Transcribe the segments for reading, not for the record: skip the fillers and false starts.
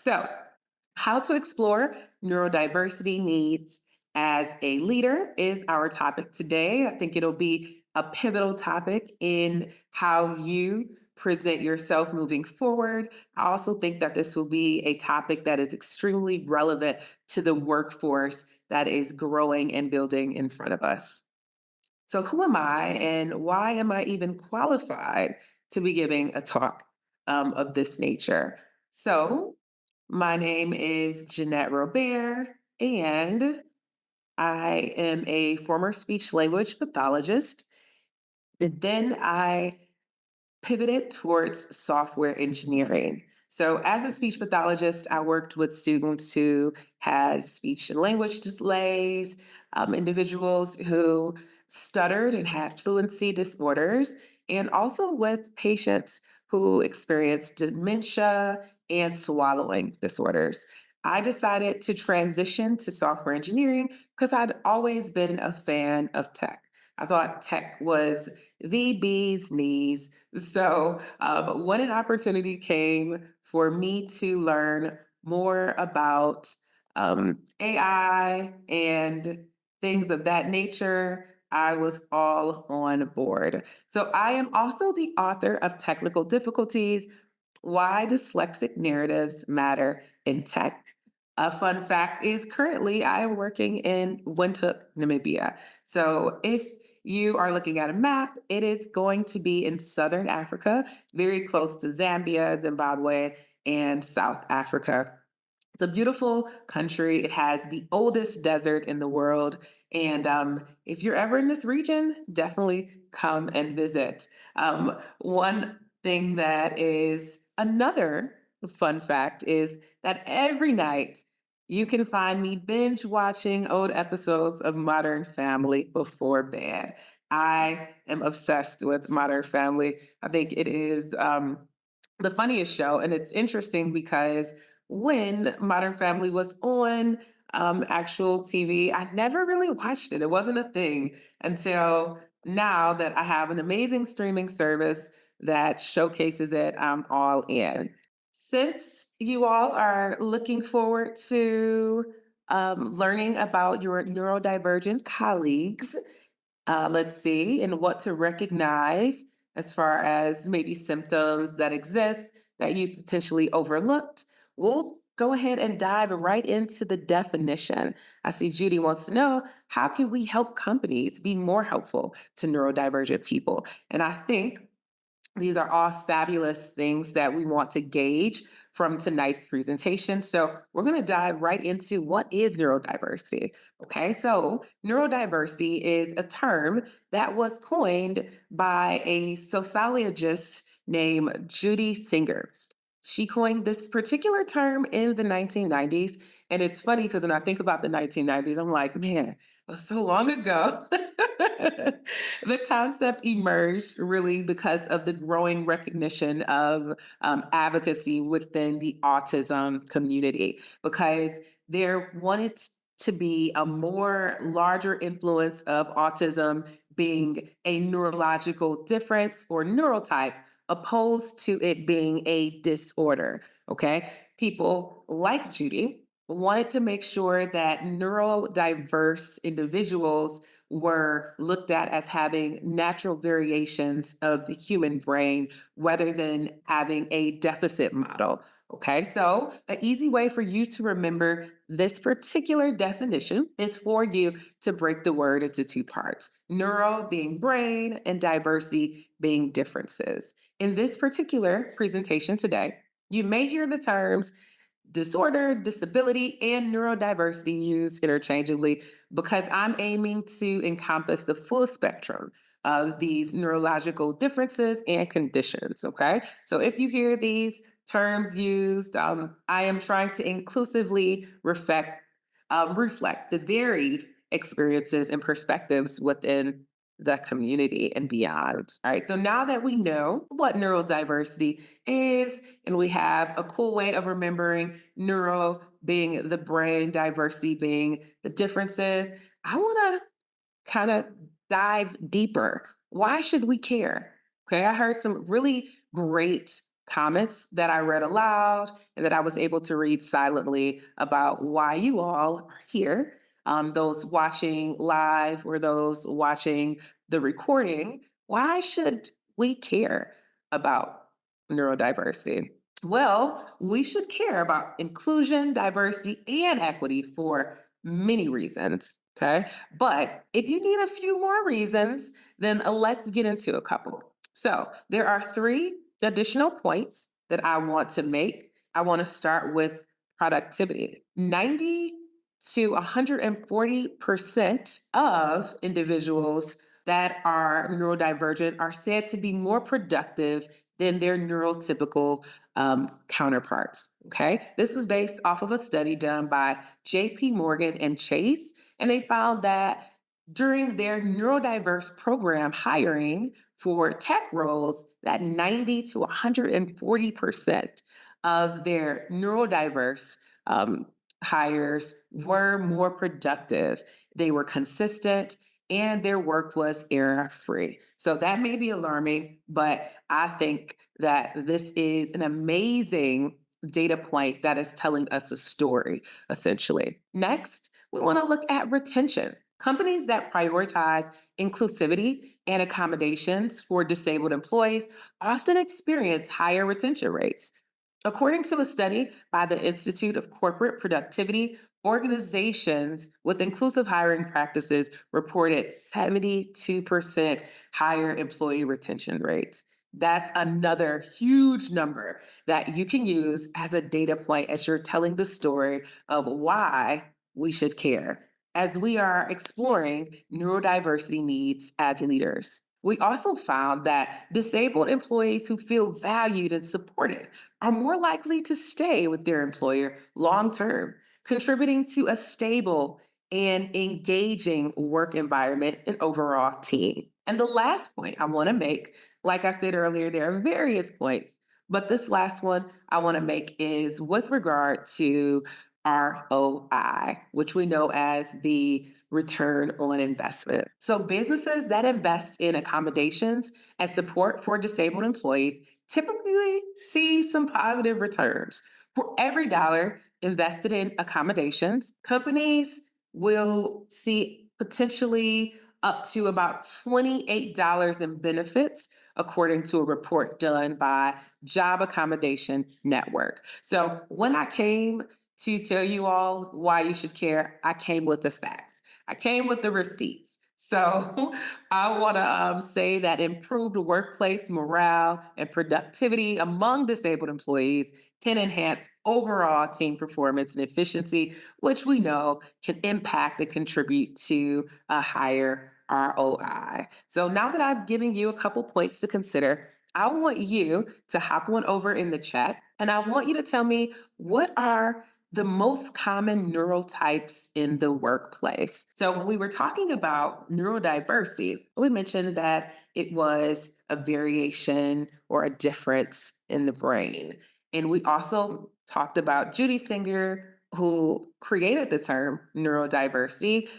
So, how to explore neurodiversity needs as a leader is our topic today. I think it'll be a pivotal topic in how you present yourself moving forward. I also think that this will be a topic that is extremely relevant to the workforce that is growing and building in front of us. So, who am I and why am I even qualified to be giving a talk of this nature? So, my name is Jeannette Roberes, and I am a former speech language pathologist. And then I pivoted towards software engineering. So, as a speech pathologist, I worked with students who had speech and language delays, individuals who stuttered and had fluency disorders, and also with patients who experienced dementia and swallowing disorders. I decided to transition to software engineering because I'd always been a fan of tech. I thought tech was the bee's knees. So, when an opportunity came for me to learn more about AI and things of that nature, I was all on board. So, I am also the author of Technical Difficulties: Why Dyslexic Narratives Matter in Tech. A fun fact is currently I am working in Windhoek, Namibia. So if you are looking at a map, it is going to be in Southern Africa, very close to Zambia, Zimbabwe, and South Africa. It's a beautiful country. It has the oldest desert in the world. And if you're ever in this region, definitely come and visit. One thing that is another fun fact is that every night you can find me binge watching old episodes of Modern Family before bed. I am obsessed with Modern Family. I think it is the funniest show. And it's interesting because when Modern Family was on actual TV, I never really watched it. It wasn't a thing until now that I have an amazing streaming service that showcases it. I'm all in. Since you all are looking forward to learning about your neurodivergent colleagues, let's see, and what to recognize as far as maybe symptoms that exist that you potentially overlooked. We'll go ahead and dive right into the definition. I see Judy wants to know, how can we help companies be more helpful to neurodivergent people? And I think these are all fabulous things that we want to gauge from tonight's presentation. So, we're going to dive right into what is neurodiversity. Okay, so neurodiversity is a term that was coined by a sociologist named Judy Singer. She coined this particular term in the 1990s. And it's funny because when I think about the 1990s, I'm like, man, it was so long ago. The concept emerged really because of the growing recognition of advocacy within the autism community, because there wanted to be a more larger influence of autism being a neurological difference or neurotype opposed to it being a disorder. Okay. People like Judy wanted to make sure that neurodiverse individuals were looked at as having natural variations of the human brain rather than having a deficit model. Okay, so an easy way for you to remember this particular definition is for you to break the word into two parts: neuro being brain and diversity being differences. In this particular presentation today, you may hear the terms disorder, disability, and neurodiversity used interchangeably because I'm aiming to encompass the full spectrum of these neurological differences and conditions. Okay. So if you hear these terms used, I am trying to inclusively reflect the varied experiences and perspectives within the community and beyond. All right. So now that we know what neurodiversity is, and we have a cool way of remembering neuro being the brain, diversity being the differences, I want to kind of dive deeper. Why should we care? Okay. I heard some really great comments that I read aloud and that I was able to read silently about why you all are here. Those watching live or those watching the recording, why should we care about neurodiversity? Well, we should care about inclusion, diversity, and equity for many reasons. Okay. But if you need a few more reasons, then let's get into a couple. So there are three additional points that I want to make. I want to start with productivity. 90 to 140% of individuals that are neurodivergent are said to be more productive than their neurotypical counterparts. Okay. This is based off of a study done by JP Morgan and Chase. And they found that during their neurodiverse program hiring for tech roles, that 90 to 140% of their neurodiverse hires were more productive. They were consistent and their work was error free. So that may be alarming, but I think that this is an amazing data point that is telling us a story, essentially. Next, we want to look at retention. Companies that prioritize inclusivity and accommodations for disabled employees often experience higher retention rates. According to a study by the Institute of Corporate Productivity, organizations with inclusive hiring practices reported 72% higher employee retention rates. That's another huge number that you can use as a data point as you're telling the story of why we should care as we are exploring neurodiversity needs as leaders. We also found that disabled employees who feel valued and supported are more likely to stay with their employer long term, contributing to a stable and engaging work environment and overall team. And the last point I want to make, like I said earlier, there are various points, but this last one I want to make is with regard to ROI, which we know as the return on investment. So, businesses that invest in accommodations and support for disabled employees typically see some positive returns. For every dollar invested in accommodations, companies will see potentially up to about $28 in benefits, according to a report done by Job Accommodation Network. So, when I came to tell you all why you should care, I came with the facts. I came with the receipts. So I want to say that improved workplace morale and productivity among disabled employees can enhance overall team performance and efficiency, which we know can impact and contribute to a higher ROI. So now that I've given you a couple points to consider, I want you to hop one over in the chat and I want you to tell me what are the most common neurotypes in the workplace. So, when we were talking about neurodiversity, we mentioned that it was a variation or a difference in the brain. And we also talked about Judy Singer, who created the term neurodiversity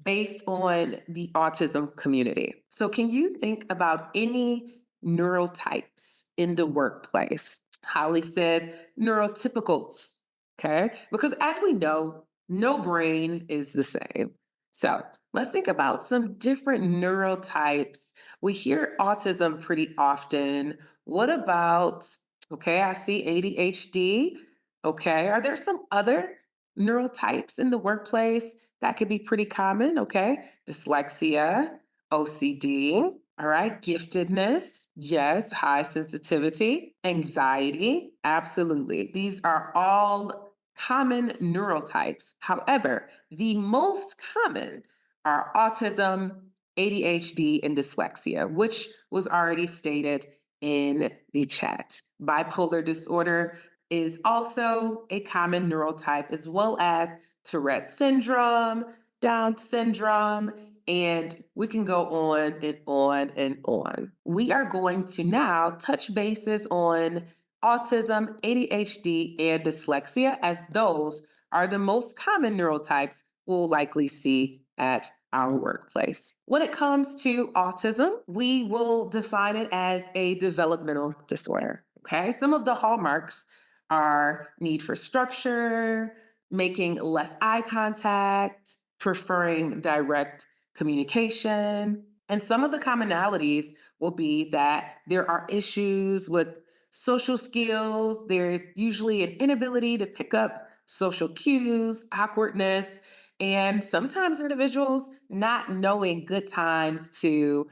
based on the autism community. So, can you think about any neurotypes in the workplace? Holly says neurotypicals. Okay. Because as we know, no brain is the same. So let's think about some different neurotypes. We hear autism pretty often. What about, okay, I see ADHD. Okay. Are there some other neurotypes in the workplace that could be pretty common? Okay. Dyslexia, OCD. All right. Giftedness. Yes. High sensitivity, anxiety. Absolutely. These are all common neurotypes. However, the most common are autism, ADHD, and dyslexia, which was already stated in the chat. Bipolar disorder is also a common neurotype, as well as Tourette syndrome, Down syndrome, and we can go on and on and on. We are going to now touch bases on autism, ADHD, and dyslexia, as those are the most common neurotypes we'll likely see at our workplace. When it comes to autism, we will define it as a developmental disorder. Okay, some of the hallmarks are need for structure, making less eye contact, preferring direct communication. And some of the commonalities will be that there are issues with social skills. There's usually an inability to pick up social cues, awkwardness, and sometimes individuals not knowing good times to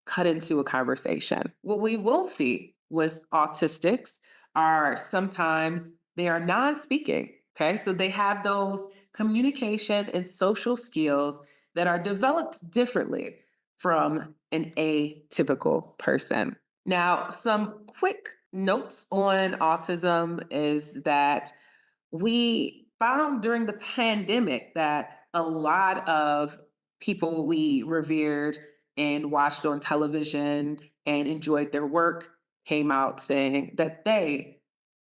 cut into a conversation. What we will see with autistics are sometimes they are non speaking. Okay, so they have those communication and social skills that are developed differently from an atypical person. Now, some quick notes on autism is that we found during the pandemic that a lot of people we revered and watched on television and enjoyed their work came out saying that they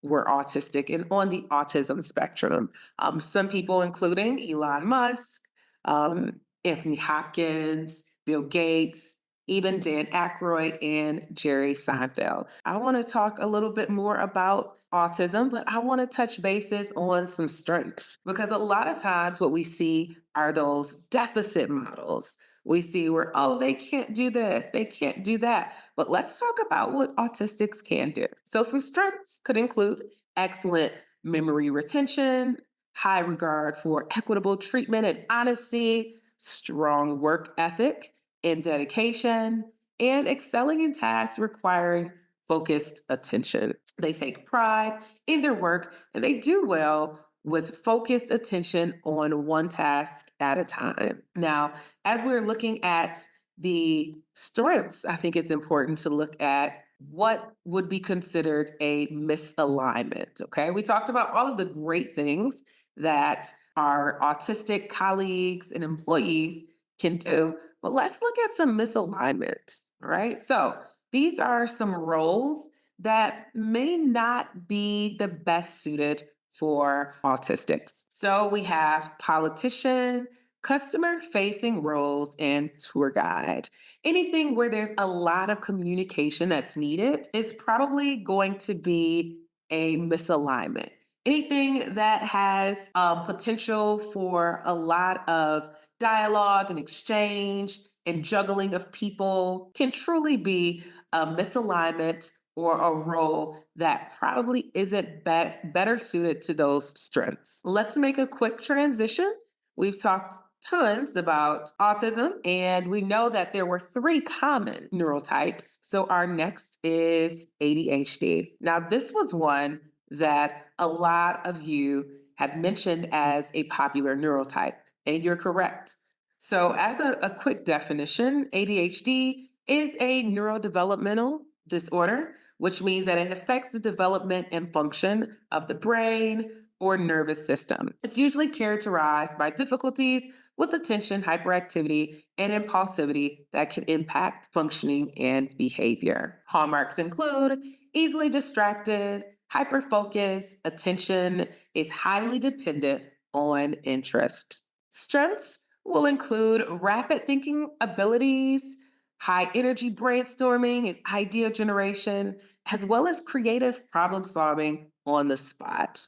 were autistic and on the autism spectrum. Some people, including Elon Musk, Anthony Hopkins, Bill Gates, even Dan Aykroyd and Jerry Seinfeld. I want to talk a little bit more about autism, but I want to touch bases on some strengths because a lot of times what we see are those deficit models. We see where, oh, they can't do this, they can't do that. But let's talk about what autistics can do. So, some strengths could include excellent memory retention, high regard for equitable treatment and honesty, strong work ethic and dedication, and excelling in tasks requiring focused attention. They take pride in their work and they do well with focused attention on one task at a time. Now, as we're looking at the strengths, I think it's important to look at what would be considered a misalignment. Okay, we talked about all of the great things that our autistic colleagues and employees can do, but let's look at some misalignments, right? So these are some roles that may not be the best suited for autistics. So we have politician, customer facing roles, and tour guide. Anything where there's a lot of communication that's needed is probably going to be a misalignment. Anything that has potential for a lot of dialogue and exchange and juggling of people can truly be a misalignment or a role that probably isn't better suited to those strengths. Let's make a quick transition. We've talked tons about autism, and we know that there were three common neurotypes. So our next is ADHD. Now, this was one that a lot of you have mentioned as a popular neurotype, and you're correct. So, as a quick definition, ADHD is a neurodevelopmental disorder, which means that it affects the development and function of the brain or nervous system. It's usually characterized by difficulties with attention, hyperactivity, and impulsivity that can impact functioning and behavior. Hallmarks include easily distracted, hyperfocus, attention is highly dependent on interest. Strengths will include rapid thinking abilities, high energy brainstorming and idea generation, as well as creative problem solving on the spot.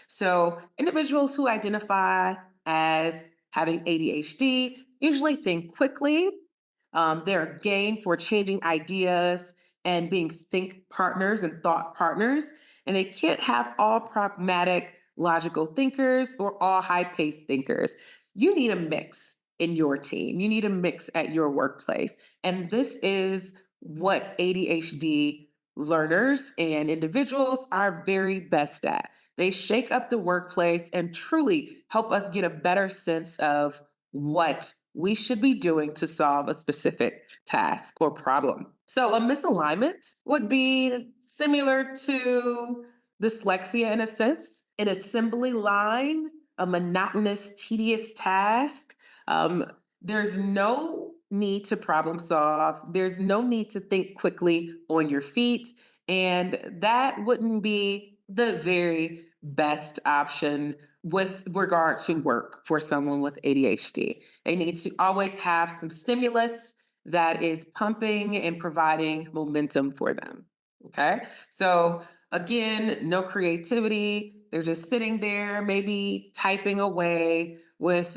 So, individuals who identify as having ADHD usually think quickly. They're game for changing ideas and being think partners and thought partners. And they can't have all pragmatic, logical thinkers or all high paced thinkers. You need a mix in your team, you need a mix at your workplace. And this is what ADHD learners and individuals are very best at. They shake up the workplace and truly help us get a better sense of what we should be doing to solve a specific task or problem. So, a misalignment would be similar to dyslexia in a sense, an assembly line, a monotonous, tedious task. There's no need to problem solve, there's no need to think quickly on your feet. And that wouldn't be the very best option with regard to work for someone with ADHD. They need to always have some stimulus that is pumping and providing momentum for them. Okay. So again, no creativity. They're just sitting there, maybe typing away with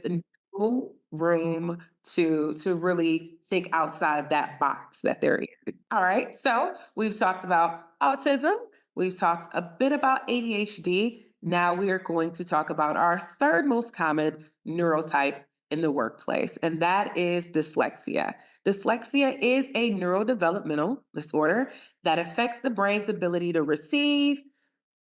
no room to really think outside of that box that they're in. All right. So we've talked about autism. We've talked a bit about ADHD. Now we are going to talk about our third most common neurotype in the workplace, and that is dyslexia. Dyslexia is a neurodevelopmental disorder that affects the brain's ability to receive,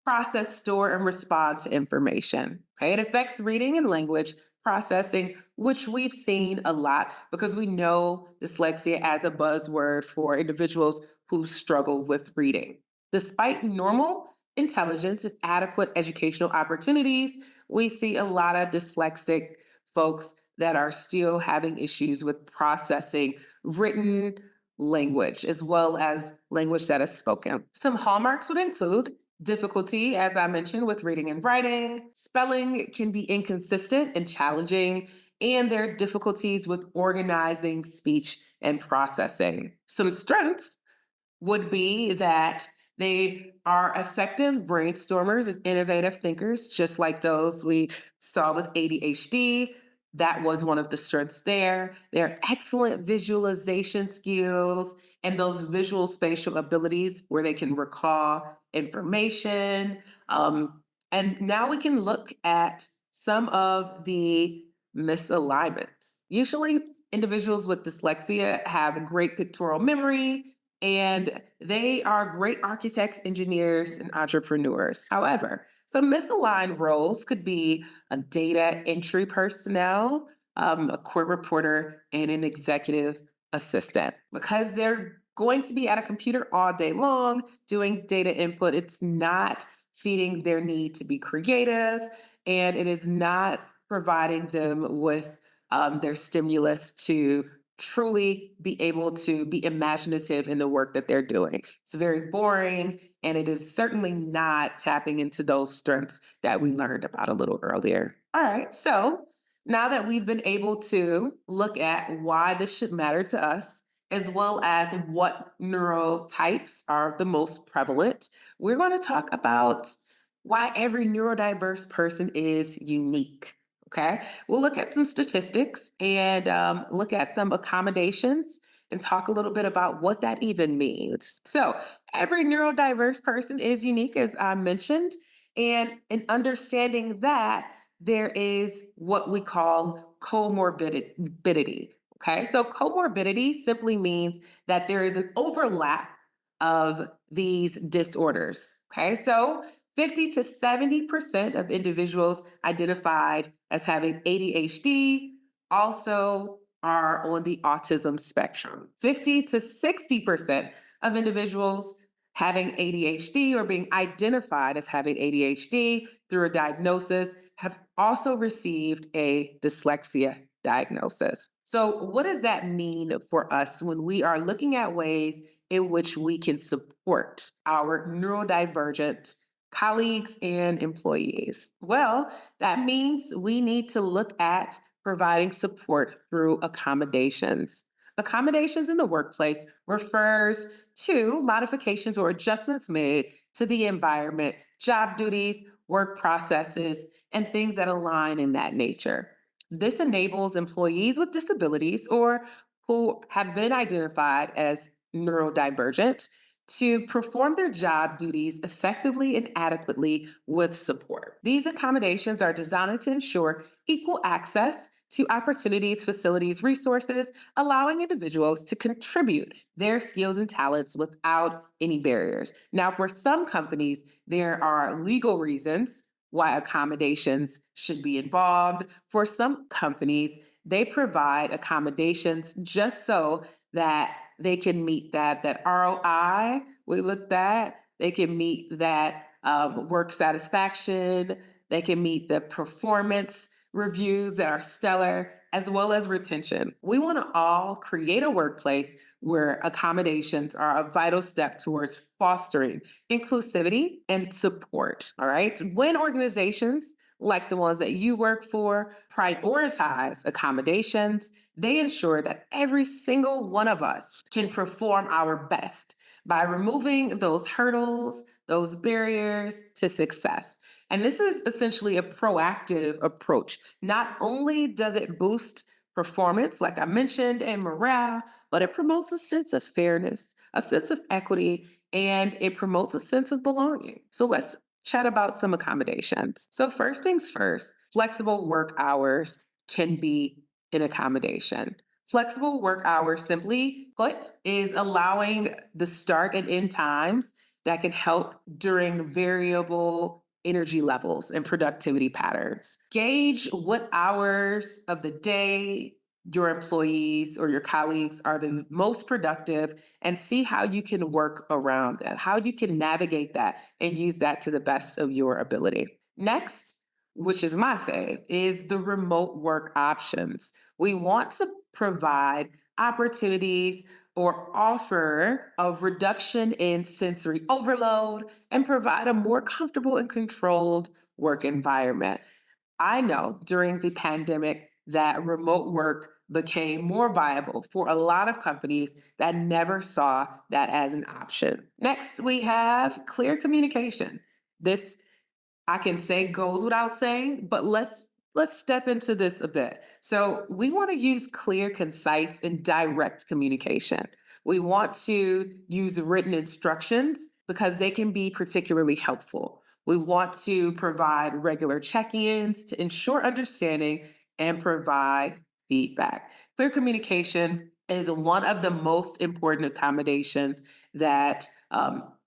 process, store, and respond to information. Okay? It affects reading and language processing, which we've seen a lot because we know dyslexia as a buzzword for individuals who struggle with reading. Despite normal intelligence and adequate educational opportunities, we see a lot of dyslexic folks that are still having issues with processing written language as well as language that is spoken. Some hallmarks would include difficulty, as I mentioned, with reading and writing. Spelling can be inconsistent and challenging, and there are difficulties with organizing speech and processing. Some strengths would be that they are effective brainstormers and innovative thinkers, just like those we saw with ADHD. That was one of the strengths there. They're excellent visualization skills and those visual spatial abilities where they can recall information. And now we can look at some of the misalignments. Usually, individuals with dyslexia have great pictorial memory, and they are great architects, engineers, and entrepreneurs. However, some misaligned roles could be a data entry personnel, a court reporter, and an executive assistant. Because they're going to be at a computer all day long doing data input, it's not feeding their need to be creative, and it is not providing them with their stimulus to truly be able to be imaginative in the work that they're doing. It's very boring, and it is certainly not tapping into those strengths that we learned about a little earlier. All right, so now that we've been able to look at why this should matter to us, as well as what neurotypes are the most prevalent, we're going to talk about why every neurodiverse person is unique. Okay. We'll look at some statistics and look at some accommodations and talk a little bit about what that even means. So, every neurodiverse person is unique, as I mentioned. And in understanding that, there is what we call comorbidity. Okay. So, comorbidity simply means that there is an overlap of these disorders. Okay. So, 50 to 70% of individuals identified as having ADHD also are on the autism spectrum. 50 to 60% of individuals having ADHD or being identified as having ADHD through a diagnosis have also received a dyslexia diagnosis. So, what does that mean for us when we are looking at ways in which we can support our neurodivergent colleagues and employees? Well, that means we need to look at providing support through accommodations. Accommodations in the workplace refers to modifications or adjustments made to the environment, job duties, work processes, and things that align in that nature. This enables employees with disabilities or who have been identified as neurodivergent to perform their job duties effectively and adequately with support. These accommodations are designed to ensure equal access to opportunities, facilities, resources, allowing individuals to contribute their skills and talents without any barriers. Now, for some companies, there are legal reasons why accommodations should be involved. For some companies, they provide accommodations just so that they can meet that ROI we looked at. They can meet that work satisfaction. They can meet the performance reviews that are stellar, as well as retention. We want to all create a workplace where accommodations are a vital step towards fostering inclusivity and support. All right. When organizations like the ones that you work for, prioritize accommodations. They ensure that every single one of us can perform our best by removing those hurdles, those barriers to success. And this is essentially a proactive approach. Not only does it boost performance, like I mentioned, and morale, but it promotes a sense of fairness, a sense of equity, and it promotes a sense of belonging. So let's chat about some accommodations. So, first things first, flexible work hours can be an accommodation. Flexible work hours, simply put, is allowing the start and end times that can help during variable energy levels and productivity patterns. Gauge what hours of the day your employees or your colleagues are the most productive and see how you can work around that, how you can navigate that and use that to the best of your ability. Next, which is my fave, is the remote work options. We want to provide opportunities or offer a reduction in sensory overload and provide a more comfortable and controlled work environment. I know during the pandemic that remote work became more viable for a lot of companies that never saw that as an option. Next, we have clear communication. This I can say goes without saying, but let's step into this a bit. So, we want to use clear, concise, and direct communication. We want to use written instructions because they can be particularly helpful. We want to provide regular check-ins to ensure understanding and provide feedback. Clear communication is one of the most important accommodations that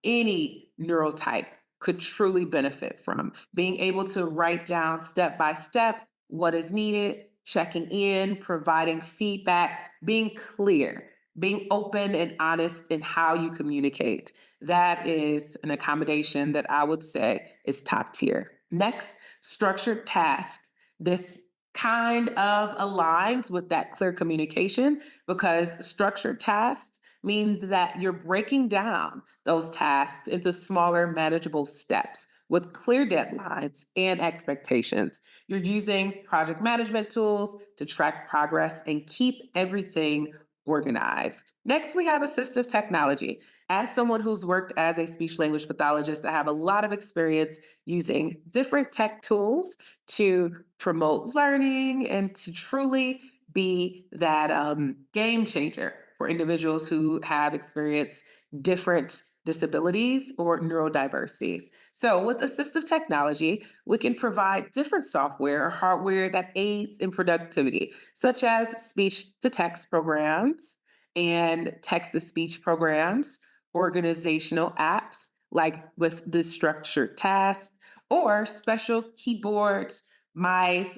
any neurotype could truly benefit from. Being able to write down step by step what is needed, checking in, providing feedback, being clear, being open and honest in how you communicate. That is an accommodation that I would say is top tier. Next, structured tasks. This kind of aligns with that clear communication because structured tasks means that you're breaking down those tasks into smaller, manageable steps with clear deadlines and expectations. You're using project management tools to track progress and keep everything organized. Next, we have assistive technology. As someone who's worked as a speech language pathologist, I have a lot of experience using different tech tools to promote learning and to truly be that game changer for individuals who have experienced different disabilities or neurodiversities. So, with assistive technology, we can provide different software or hardware that aids in productivity, such as speech to text programs and text to speech programs, organizational apps like with the structured tasks, or special keyboards, mice,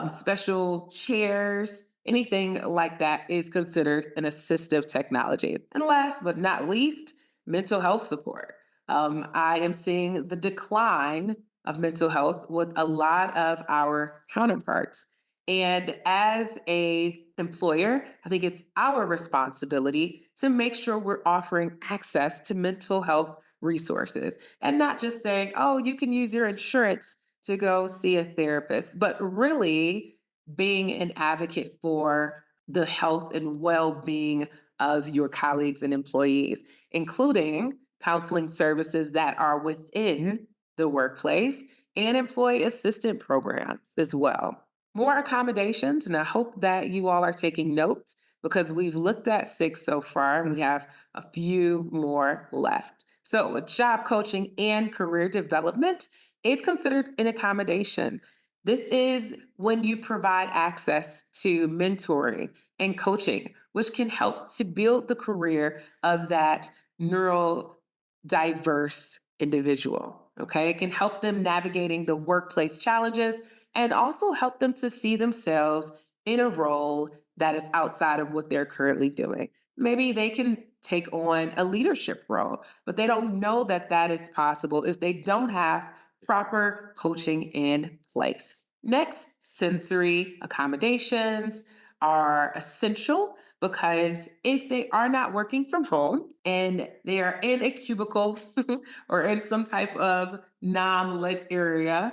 special chairs, anything like that is considered an assistive technology. And last but not least, mental health support. I am seeing the decline of mental health with a lot of our counterparts. And as a employer, I think it's our responsibility to make sure we're offering access to mental health resources and not just saying, oh, you can use your insurance to go see a therapist, but really being an advocate for the health and well being of your colleagues and employees, including counseling services that are within the workplace and employee assistant programs as well. More accommodations, and I hope that you all are taking notes because we've looked at 6 so far and we have a few more left. So, with job coaching and career development, it's considered an accommodation. This is when you provide access to mentoring and coaching, which can help to build the career of that neurodiverse individual. Okay, it can help them navigating the workplace challenges and also help them to see themselves in a role that is outside of what they're currently doing. Maybe they can take on a leadership role, but they don't know that that is possible if they don't have proper coaching in place. Next, sensory accommodations are essential because if they are not working from home and they are in a cubicle or in some type of non lit area,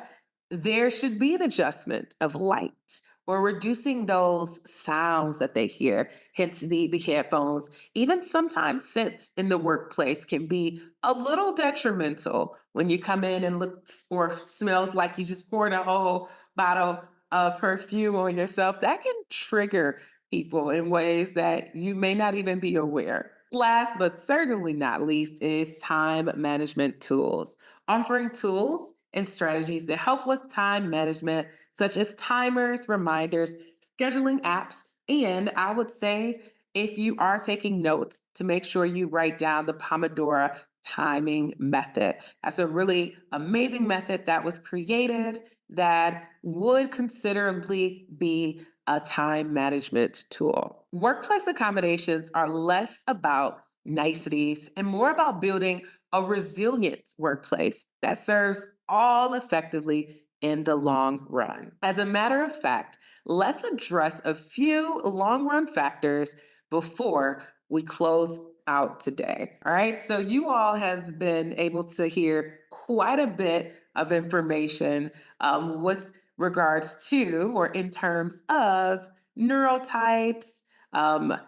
there should be an adjustment of light or reducing those sounds that they hear, hence the headphones. Even sometimes scents in the workplace can be a little detrimental when you come in and looks or smells like you just poured a whole bottle of perfume on yourself. That can trigger people in ways that you may not even be aware. Last but certainly not least is time management tools. Offering tools and strategies that help with time management, such as timers, reminders, scheduling apps, and I would say if you are taking notes to make sure you write down the Pomodoro timing method. That's a really amazing method that was created that would considerably be a time management tool. Workplace accommodations are less about niceties and more about building a resilient workplace that serves all effectively in the long run. As a matter of fact, let's address a few long run factors before we close out today. All right. So, you all have been able to hear quite a bit of information with regards to or in terms of neurotypes,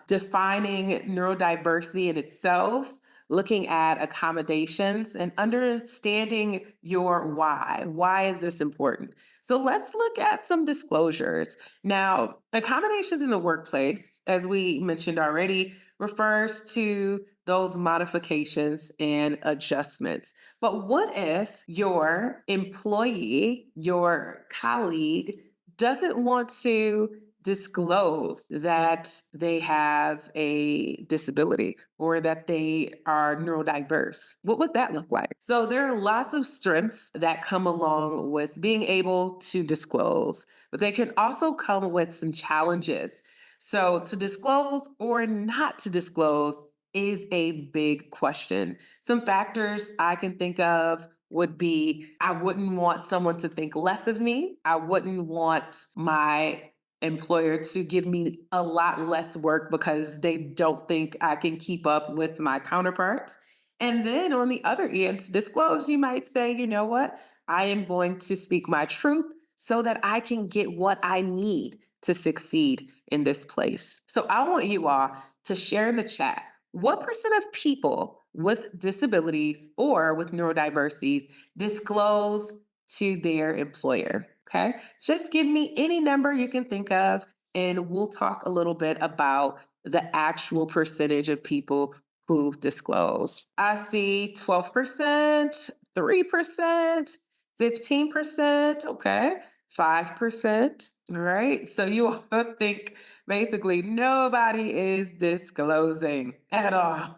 defining neurodiversity in itself, looking at accommodations, and understanding your why. Why is this important? So let's look at some disclosures. Now, accommodations in the workplace, as we mentioned already, refers to those modifications and adjustments. But what if your employee, your colleague, doesn't want to disclose that they have a disability or that they are neurodiverse? What would that look like? So, there are lots of strengths that come along with being able to disclose, but they can also come with some challenges. So, to disclose or not to disclose is a big question. Some factors I can think of would be I wouldn't want someone to think less of me. I wouldn't want my employer to give me a lot less work because they don't think I can keep up with my counterparts. And then on the other end, to disclose, you might say, you know what? I am going to speak my truth so that I can get what I need to succeed in this place. So I want you all to share in the chat what percent of people with disabilities or with neurodiversities disclose to their employer? Okay. Just give me any number you can think of, and we'll talk a little bit about the actual percentage of people who disclose. I see 12%, 3%, 15%. Okay. 5%. All right. So you all think basically nobody is disclosing at all.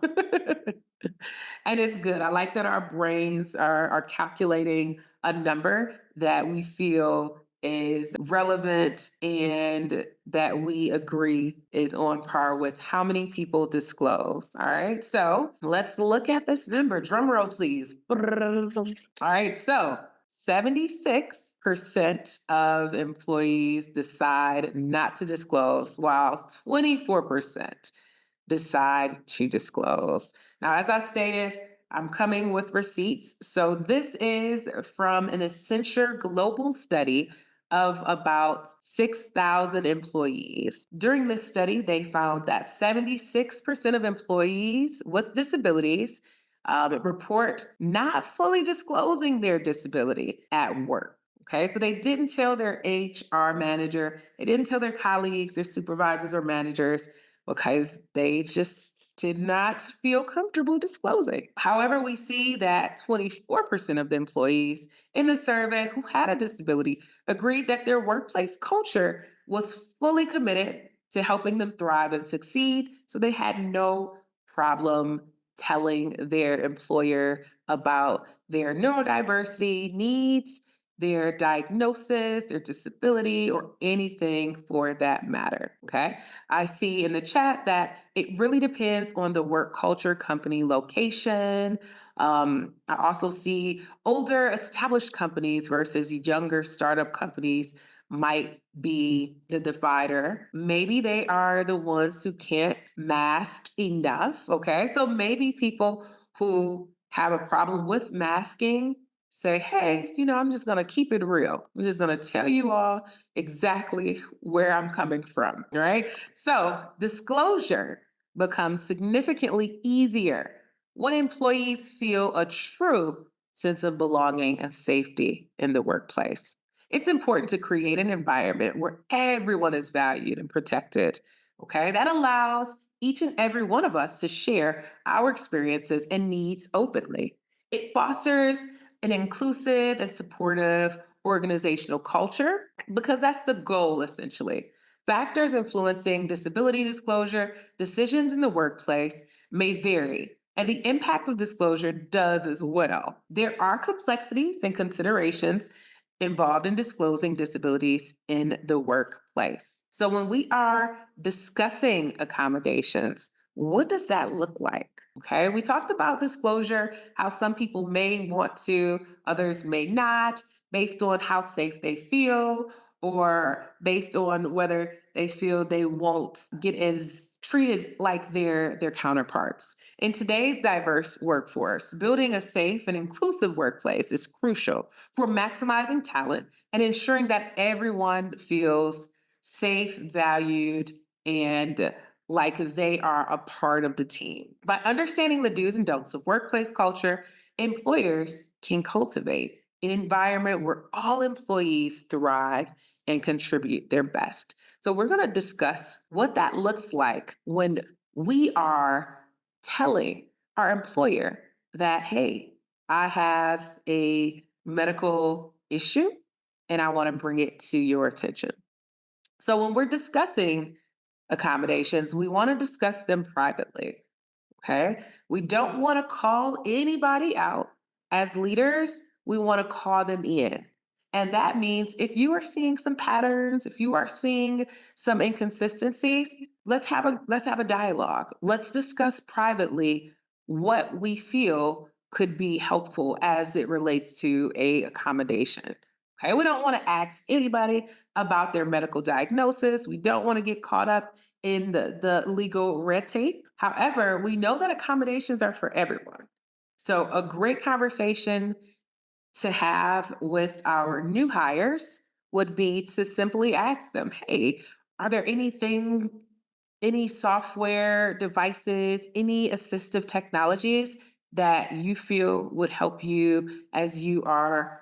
And it's good. I like that our brains are calculating a number that we feel is relevant and that we agree is on par with how many people disclose. All right. So let's look at this number. Drum roll, please. All right. So 76% of employees decide not to disclose, while 24% decide to disclose. Now, as I stated, I'm coming with receipts. So this is from an Accenture global study of about 6,000 employees. During this study, they found that 76% of employees with disabilities report not fully disclosing their disability at work. Okay, so they didn't tell their HR manager, they didn't tell their colleagues, their supervisors or managers because they just did not feel comfortable disclosing. However, we see that 24% of the employees in the survey who had a disability agreed that their workplace culture was fully committed to helping them thrive and succeed. So they had no problem telling their employer about their neurodiversity needs, their diagnosis, their disability, or anything for that matter. Okay. I see in the chat that it really depends on the work culture, company location. I also see older established companies versus younger startup companies might be the divider. Maybe they are the ones who can't mask enough. Okay. So maybe people who have a problem with masking say, hey, I'm just going to keep it real. I'm just going to tell you all exactly where I'm coming from, right? So disclosure becomes significantly easier when employees feel a true sense of belonging and safety in the workplace. It's important to create an environment where everyone is valued and protected. Okay, that allows each and every one of us to share our experiences and needs openly. It fosters an inclusive and supportive organizational culture because that's the goal essentially. Factors influencing disability disclosure decisions in the workplace may vary, and the impact of disclosure does as well. There are complexities and considerations involved in disclosing disabilities in the workplace. So, when we are discussing accommodations, what does that look like? Okay, we talked about disclosure, how some people may want to, others may not, based on how safe they feel or based on whether they feel they won't get as treated like their counterparts. In today's diverse workforce, building a safe and inclusive workplace is crucial for maximizing talent and ensuring that everyone feels safe, valued, and like they are a part of the team. By understanding the do's and don'ts of workplace culture, employers can cultivate an environment where all employees thrive and contribute their best. So, we're going to discuss what that looks like when we are telling our employer that, hey, I have a medical issue and I want to bring it to your attention. So, when we're discussing accommodations, we want to discuss them privately. Okay. We don't want to call anybody out. As leaders, we want to call them in. And that means if you are seeing some patterns, if you are seeing some inconsistencies, let's have a dialogue. Let's discuss privately what we feel could be helpful as it relates to a accommodation. Okay, we don't want to ask anybody about their medical diagnosis. We don't want to get caught up in the legal red tape. However, we know that accommodations are for everyone. So, a great conversation to have with our new hires would be to simply ask them, hey, are there any software devices, any assistive technologies that you feel would help you as you are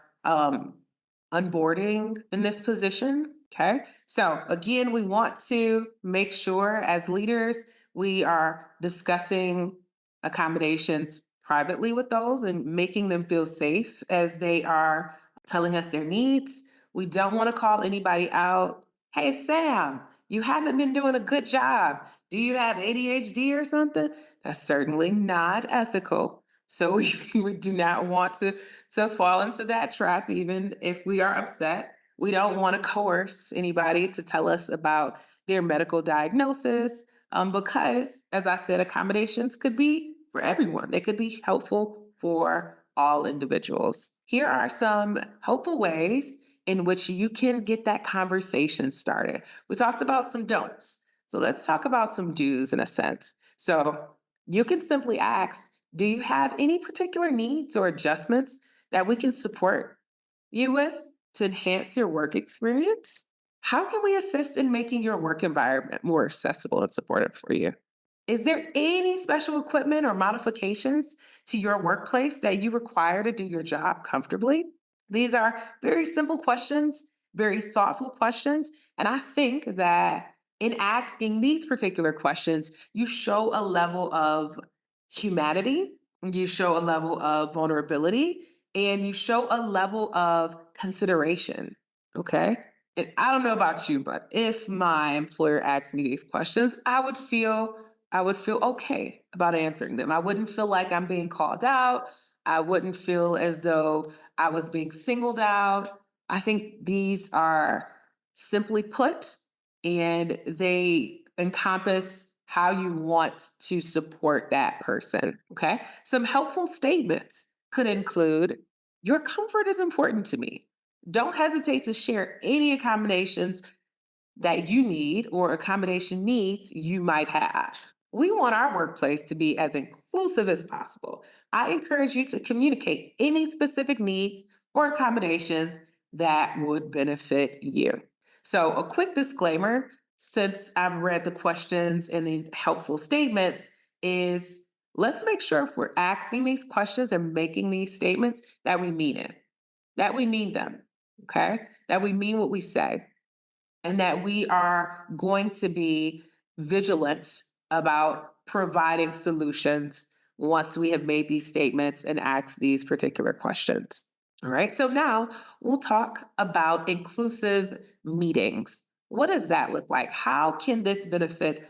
onboarding in this position? Okay. So, again, we want to make sure as leaders we are discussing accommodations privately with those and making them feel safe as they are telling us their needs. We don't want to call anybody out. Hey, Sam, you haven't been doing a good job. Do you have ADHD or something? That's certainly not ethical. So we do not want to fall into that trap, even if we are upset. We don't want to coerce anybody to tell us about their medical diagnosis because, as I said, accommodations could be for everyone. They could be helpful for all individuals. Here are some helpful ways in which you can get that conversation started. We talked about some don'ts. So let's talk about some do's in a sense. So you can simply ask, do you have any particular needs or adjustments that we can support you with to enhance your work experience? How can we assist in making your work environment more accessible and supportive for you? Is there any special equipment or modifications to your workplace that you require to do your job comfortably? These are very simple questions, very thoughtful questions. And I think that in asking these particular questions, you show a level of humanity, you show a level of vulnerability, and you show a level of consideration. Okay. And I don't know about you, but if my employer asked me these questions, I would feel okay about answering them. I wouldn't feel like I'm being called out. I wouldn't feel as though I was being singled out. I think these are simply put and they encompass how you want to support that person. Okay. Some helpful statements could include your comfort is important to me. Don't hesitate to share any accommodations that you need or accommodation needs you might have. We want our workplace to be as inclusive as possible. I encourage you to communicate any specific needs or accommodations that would benefit you. So, a quick disclaimer, since I've read the questions and the helpful statements, is let's make sure if we're asking these questions and making these statements that we mean it, that we mean them, okay? That we mean what we say, and that we are going to be vigilant about providing solutions once we have made these statements and asked these particular questions. All right, so now we'll talk about inclusive meetings. What does that look like? How can this benefit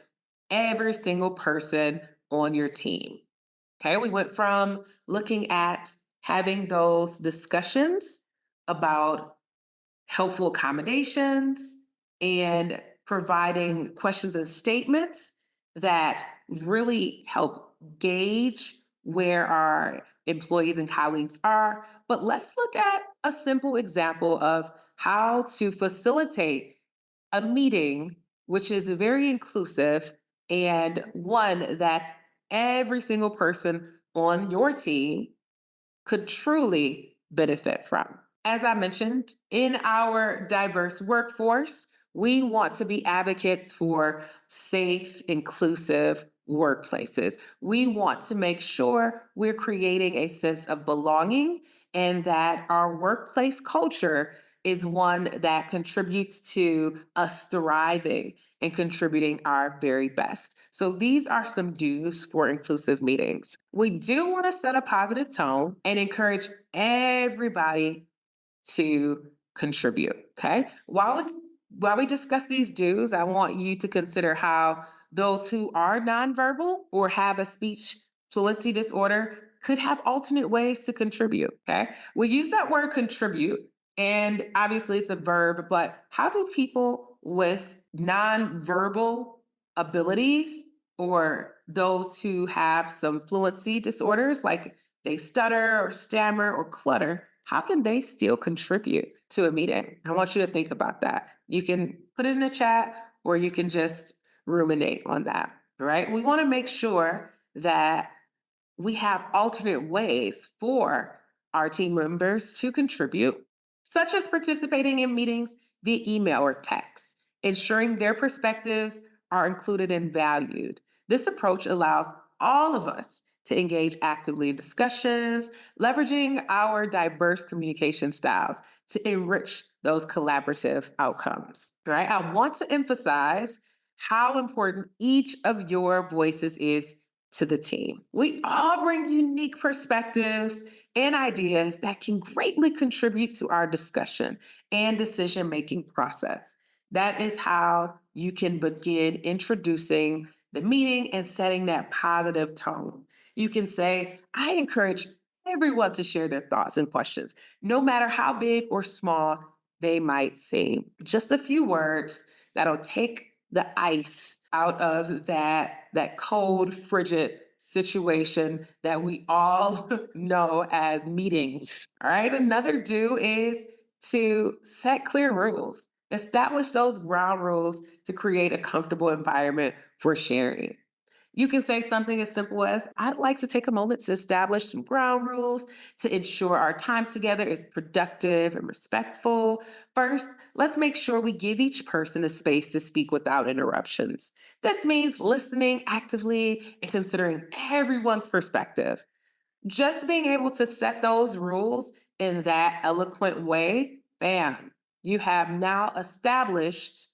every single person on your team? Okay, we went from looking at having those discussions about helpful accommodations and providing questions and statements that really help gauge where our employees and colleagues are. But let's look at a simple example of how to facilitate a meeting which is very inclusive and one that every single person on your team could truly benefit from. As I mentioned, in our diverse workforce, we want to be advocates for safe, inclusive workplaces. We want to make sure we're creating a sense of belonging and that our workplace culture is one that contributes to us thriving and contributing our very best. So these are some do's for inclusive meetings. We do want to set a positive tone and encourage everybody to contribute. Okay. While we discuss these do's, I want you to consider how those who are nonverbal or have a speech fluency disorder could have alternate ways to contribute. Okay. We use that word contribute, and obviously it's a verb, but how do people with nonverbal abilities or those who have some fluency disorders, like they stutter or stammer or clutter, how can they still contribute to a meeting? I want you to think about that. You can put it in the chat or you can just ruminate on that, right? We want to make sure that we have alternate ways for our team members to contribute, such as participating in meetings via email or text, ensuring their perspectives are included and valued. This approach allows all of us to engage actively in discussions, leveraging our diverse communication styles to enrich those collaborative outcomes, right? I want to emphasize how important each of your voices is to the team. We all bring unique perspectives and ideas that can greatly contribute to our discussion and decision-making process. That is how you can begin introducing the meeting and setting that positive tone. You can say, I encourage everyone to share their thoughts and questions, no matter how big or small they might seem. Just a few words that'll take the ice out of that cold, frigid situation that we all know as meetings. All right. Another do is to set clear rules. Establish those ground rules to create a comfortable environment for sharing. You can say something as simple as, I'd like to take a moment to establish some ground rules to ensure our time together is productive and respectful. First, let's make sure we give each person the space to speak without interruptions. This means listening actively and considering everyone's perspective. Just being able to set those rules in that eloquent way, bam, you have now established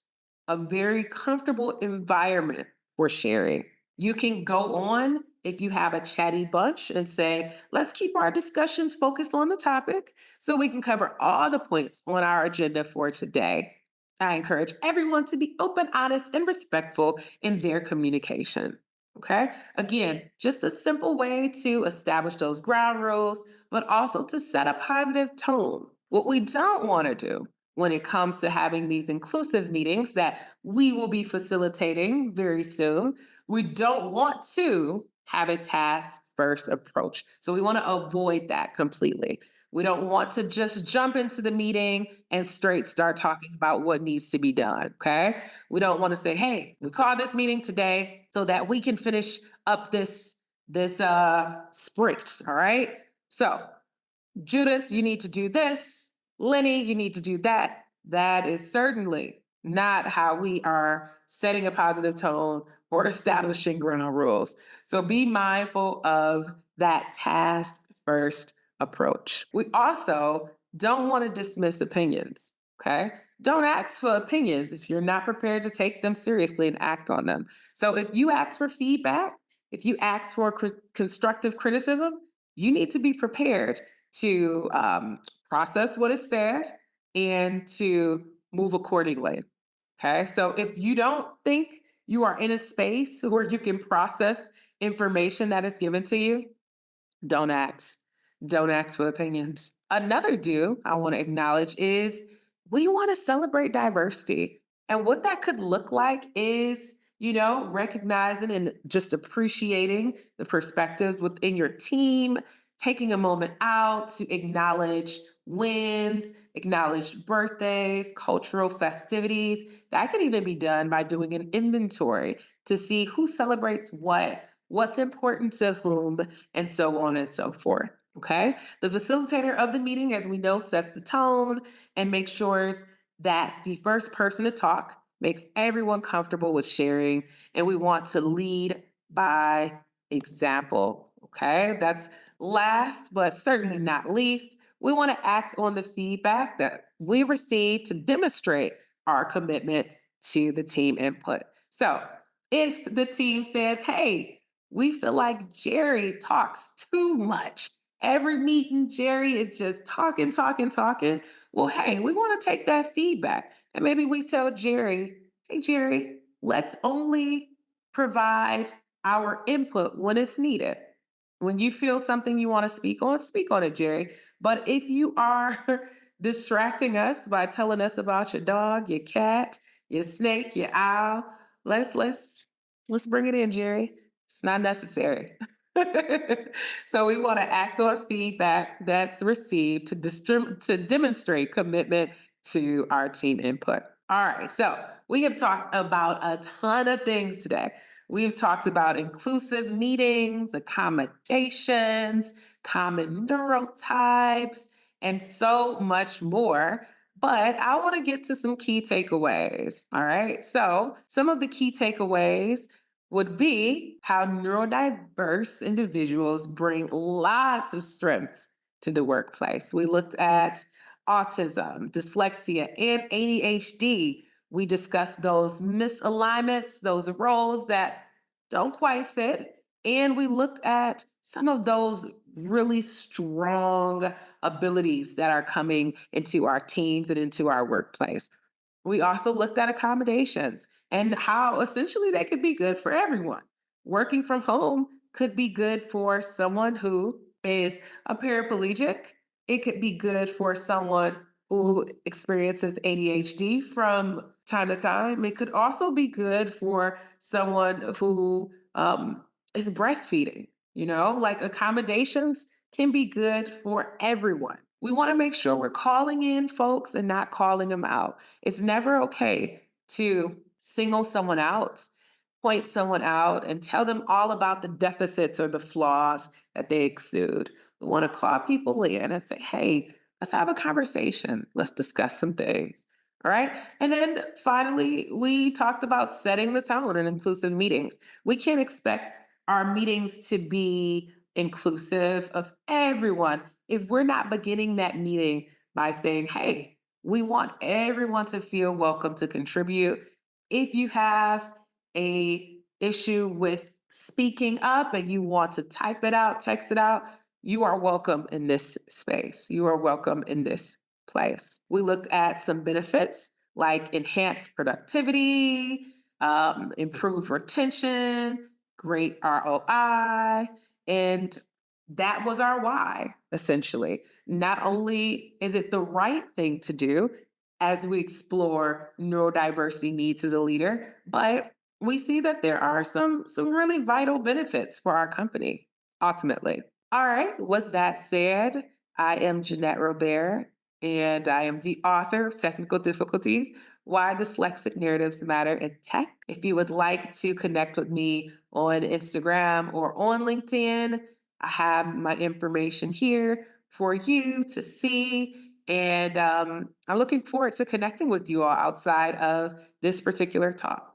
a very comfortable environment for sharing. You can go on if you have a chatty bunch and say, let's keep our discussions focused on the topic so we can cover all the points on our agenda for today. I encourage everyone to be open, honest, and respectful in their communication. Okay. Again, just a simple way to establish those ground rules, but also to set a positive tone. What we don't want to do when it comes to having these inclusive meetings that we will be facilitating very soon, we don't want to have a task first approach. So we want to avoid that completely. We don't want to just jump into the meeting and straight start talking about what needs to be done. Okay. We don't want to say, hey, we called this meeting today so that we can finish up this sprint. All right. So Judith, you need to do this. Lenny, you need to do that. That is certainly not how we are setting a positive tone or establishing ground rules. So be mindful of that task first approach. We also don't want to dismiss opinions. Okay. Don't ask for opinions if you're not prepared to take them seriously and act on them. So if you ask for feedback, if you ask for constructive criticism, you need to be prepared to process what is said and to move accordingly. Okay. So if you don't think you are in a space where you can process information that is given to you, don't ask. Don't ask for opinions. Another do I want to acknowledge is we want to celebrate diversity. And what that could look like is, recognizing and just appreciating the perspectives within your team, taking a moment out to acknowledge wins, acknowledge birthdays, cultural festivities. That could even be done by doing an inventory to see who celebrates what's important to whom, and so on and so forth. Okay. The facilitator of the meeting, as we know, sets the tone and makes sure that the first person to talk makes everyone comfortable with sharing. And we want to lead by example. Okay. That's last, but certainly not least. We want to act on the feedback that we receive to demonstrate our commitment to the team input. So if the team says, hey, we feel like Jerry talks too much. Every meeting, Jerry is just talking, talking, talking. Well, hey, we want to take that feedback. And maybe we tell Jerry, hey, Jerry, let's only provide our input when it's needed. When you feel something you want to speak on it, Jerry. But if you are distracting us by telling us about your dog, your cat, your snake, your owl, let's bring it in, Jerry. It's not necessary. So we want to act on feedback that's received to demonstrate commitment to our team input. All right, so we have talked about a ton of things today. We've talked about inclusive meetings, accommodations, common neurotypes, and so much more. But I want to get to some key takeaways. All right. So, some of the key takeaways would be how neurodiverse individuals bring lots of strengths to the workplace. We looked at autism, dyslexia, and ADHD. We discussed those misalignments, those roles that don't quite fit. And we looked at some of those really strong abilities that are coming into our teams and into our workplace. We also looked at accommodations and how essentially they could be good for everyone. Working from home could be good for someone who is a paraplegic. It could be good for someone who experiences ADHD from time to time. It could also be good for someone who is breastfeeding, like accommodations can be good for everyone. We want to make sure we're calling in folks and not calling them out. It's never okay to single someone out, point someone out, and tell them all about the deficits or the flaws that they exude. We want to call people in and say, hey, let's have a conversation. Let's discuss some things. All right. And then finally, we talked about setting the tone in inclusive meetings. We can't expect our meetings to be inclusive of everyone if we're not beginning that meeting by saying, hey, we want everyone to feel welcome to contribute. If you have a issue with speaking up and you want to type it out, text it out, you are welcome in this space. You are welcome in this place. We looked at some benefits like enhanced productivity, improved retention, great ROI, and that was our why, essentially. Not only is it the right thing to do as we explore neurodiversity needs as a leader, but we see that there are some really vital benefits for our company, ultimately. All right, with that said, I am Jeannette Roberes, and I am the author of Technical Difficulties: Why Dyslexic Narratives Matter in Tech. If you would like to connect with me on Instagram or on LinkedIn, I have my information here for you to see. And I'm looking forward to connecting with you all outside of this particular talk.